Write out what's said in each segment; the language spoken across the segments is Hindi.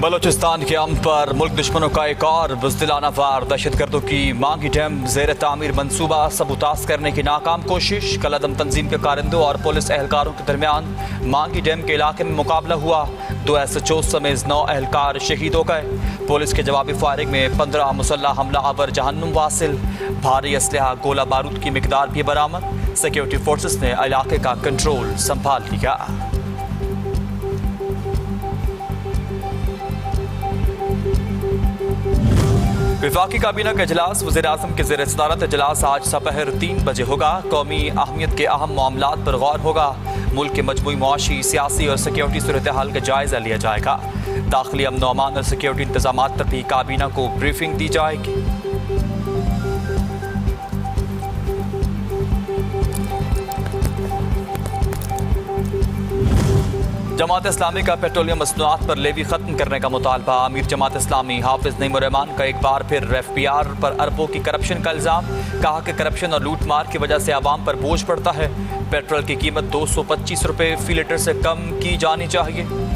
बलोचिस्तान के अमन पर मुल्क दुश्मनों का एक और बुज़दिलाना वार। दहशतगर्दों की मांगी डैम ज़ेर तामीर मंसूबा सबूताज करने की नाकाम कोशिश। कलअदम तंजीम के कारिंदों और पुलिस एहलकारों के दरमियान मांगी डैम के इलाके में मुकाबला हुआ। 2 SHO समेत 9 एहलकार शहीद हो गए। पुलिस के जवाबी फायरिंग में 15 मुसल्लह हमला आवर जहन्नुम वासिल। भारी असलहा गोला बारूद की मिकदार भी बरामद। सिक्योरिटी फोर्सेस ने इलाके का कंट्रोल संभाल लिया। वफाकी काबीना का इजलास वज़ीर-ए-आज़म के ज़ेर सदारत इजलास आज सपहर 3 बजे होगा। कौमी अहमियत के अहम मामलात पर गौर होगा। मुल्क के मजमूई मुआशी, सियासी और सिक्योरिटी सूरत हाल का जायजा लिया जाएगा। दाखिली अमन व अमान और सिक्योरिटी इंतजामात पर भी काबीना को ब्रीफिंग दी जाएगी। जमात इस्लामी का पेट्रोलियम मसनूआत पर लेवी खत्म करने का मुतालबा। अमीर जमात इस्लामी हाफिज नईम-उर-रहमान का एक बार फिर FBR पर अरबों की करप्शन का इल्ज़ाम। कहा कि करप्शन और लूट मार की वजह से आवाम पर बोझ पड़ता है। पेट्रोल की कीमत 225 रुपये फी लीटर से कम की जानी चाहिए।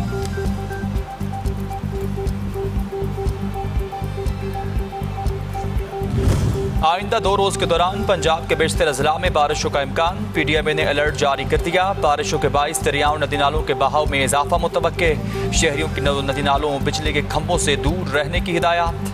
आइंदा 2 रोज़ के दौरान पंजाब के बेशतर अजला में बारिशों का इम्कान। PDMA ने अलर्ट जारी कर दिया। बारिशों के बाइस दरियाओं नदी नालों के बहाव में इजाफा मुतवक्के। शहरियों की नदी नालों बिजली के खंभों से दूर रहने की हिदायत।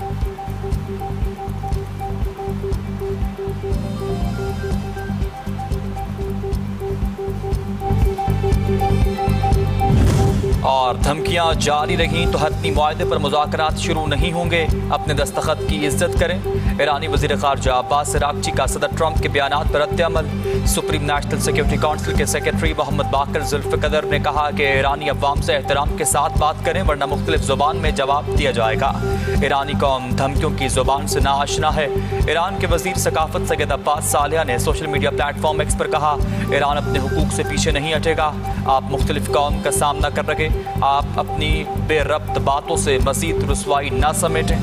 और धमकियां जारी रहीं तो हतमी मुआहदे पर मुज़ाकरात शुरू नहीं होंगे। अपने दस्तखत की इज्जत करें। ईरानी वज़ीर ख़ारजा अब्बास अराग़ची का सदर ट्रंप के बयानात पर रद्द-ए-अमल। सुप्रीम नेशनल सिक्योरिटी काउंसिल के सेक्रेटरी मोहम्मद बाकर ज़ुल्फ़िक़दर ने कहा कि ईरानी अवाम से एहतराम के साथ बात करें वरना मुख्तलिफ ज़ुबान में जवाब दिया जाएगा। ईरानी कौम धमकियों की ज़ुबान से नाआशना है। ईरान के वज़ीर सकाफ़त सैयद अब्बास सालेहा ने सोशल मीडिया प्लेटफॉर्म X पर कहा, ईरान अपने हुकूक से पीछे नहीं हटेगा। आप मुख्तलिफ कौम का सामना कर रहे, आप अपनी बेरब्त बातों से मज़ीद रुसवाई न समेटें।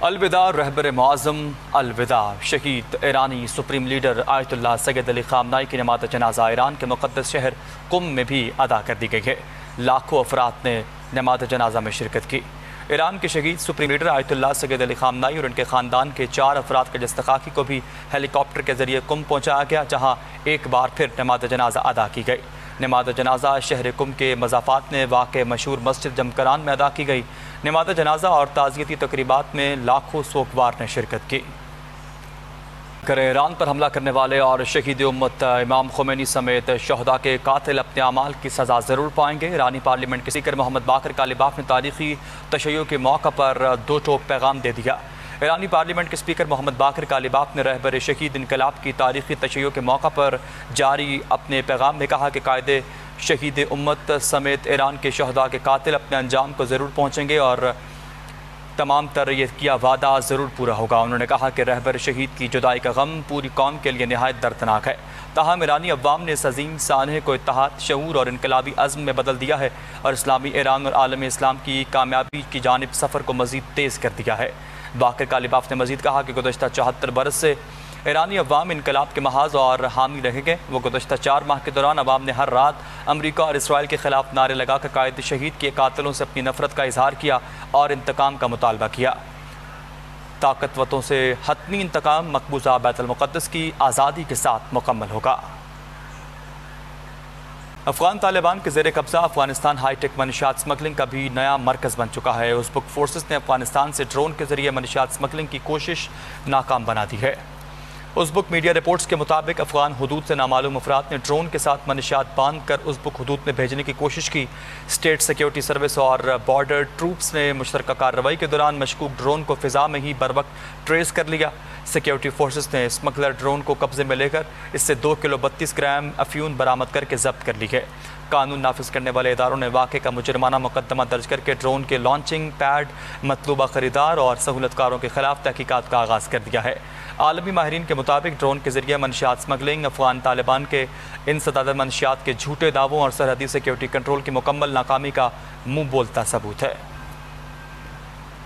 अलविदा रहबर मुआज़म, अलविदा शहीद ईरानी supreme leader Ayatollah Sayyid Ali Khamenei की नमात जनाजा ईरान के मुक़द्दस शहर कुम में भी अदा कर दी गई है। लाखों अफराद ने नमात जनाजा में शिरकत की। ईरान के शहीद supreme leader Ayatollah Sayyid Ali Khamenei और उनके ख़ानदान के 4 अफराद के जस्तखाकी को भी हेलीकॉप्टर के ज़रिए कुम पहुँचाया गया, जहाँ एक बार फिर नमात जनाजा अदा की गई। नमात जनाजा शहर कुम के मज़ाफ़ात में वाक़ मशहूर मस्जिद जमकरान में अदा की गई। नमात जनाजा और ताज़ियती तक़रीबात में लाखों सोगवार ने शिरकत की। ईरान पर हमला करने वाले और शहीद उम्मत इमाम ख़ुमैनी समेत शहदा के कातिल अपने अमाल की सज़ा ज़रूर पाएंगे। ईरानी पार्लियामेंट के स्पीकर मोहम्मद बाकर कालिबाफ ने तारीख़ी तशय्युर के मौका पर 2 टोक पैगाम दे दिया। ईरानी पार्लियामेंट के स्पीकर मोहम्मद बाकर कालिबाफ ने रहबर शहीद इनकलाब की तारीख़ी तशय्युर के मौका पर जारी अपने पैगाम में कहा कि कायदे शहीद उम्मत समेत ईरान के शहदा के कातिल अपने अंजाम को ज़रूर पहुँचेंगे और तमाम तर ये किया वादा ज़रूर पूरा होगा। उन्होंने कहा कि रहबर शहीद की जुदाई का गम पूरी कौम के लिए नहायत दर्दनाक है। ताहम ईरानी अवाम ने इस अजीम सानहे को इत्तेहाद, शऊर और इनकलाबी अज़्म में बदल दिया है और इस्लामी ईरान और आलम इस्लाम की कामयाबी की जानिब सफ़र को मज़ीद तेज़ कर दिया है। बाकर कालिबाफ ने मज़ीद कहा कि गुज़श्ता 74 बरस से ईरानी अवाम इनकलाब के महाज और हामी रहेंगे। वो गुज़श्ता 4 माह के दौरान अवाम ने हर रात अमरीका और इसराइल के ख़िलाफ़ नारे लगाकर कायद शहीद के कातिलों से अपनी नफ़रत का इजहार किया और इंतकाम का मुतालबा किया। ताकतवरों से हतमी इंतकाम मकबूजा बैतुल मुक़द्दस की आज़ादी के साथ मुकम्मल होगा। अफ़गान तालिबान के ज़ेर कब्ज़ा अफ़गानिस्तान हाईटेक मनशियात स्मगलिंग का भी नया मरकज़ बन चुका है। उज़्बेक फोर्सेस ने अफ़गानिस्तान से ड्रोन के ज़रिए मनशियात स्मगलिंग की कोशिश नाकाम बना दी है। उज़्बेक मीडिया रिपोर्ट्स के मुताबिक अफ़गान हुदूद से नामालूम अफराद ने ड्रोन के साथ मनशियात बांध कर उज़्बेक हुदूद में भेजने की कोशिश की। स्टेट सिक्योरिटी सर्विस और बॉर्डर ट्रूप्स ने मुश्तरका कार्रवाई के दौरान मशकूक ड्रोन को फ़िज़ा में ही बरवक्त ट्रेस कर लिया। सिक्योरिटी फोर्सेस ने स्मगलर ड्रोन को कब्जे में लेकर इससे 2 किलो 32 ग्राम अफ्यून बरामद करके जब्त कर ली है। कानून नाफिज करने वाले इदारों ने वाक़े का मुजरमाना मुकदमा दर्ज करके ड्रोन के लॉन्चिंग पैड, मतलूबा ख़रीदार और सहूलतकारों के ख़िलाफ़ तहकीकात का आगाज़ कर दिया है। आलमी माहिरीन के मुताबिक ड्रोन के जरिए मनशियात स्मगलिंग, अफगान तालिबान के इंसदाद मनशियात के झूठे दावों और सरहदी सिक्योरिटी कंट्रोल की मुकम्मल नाकामी का मुंह बोलता सबूत है।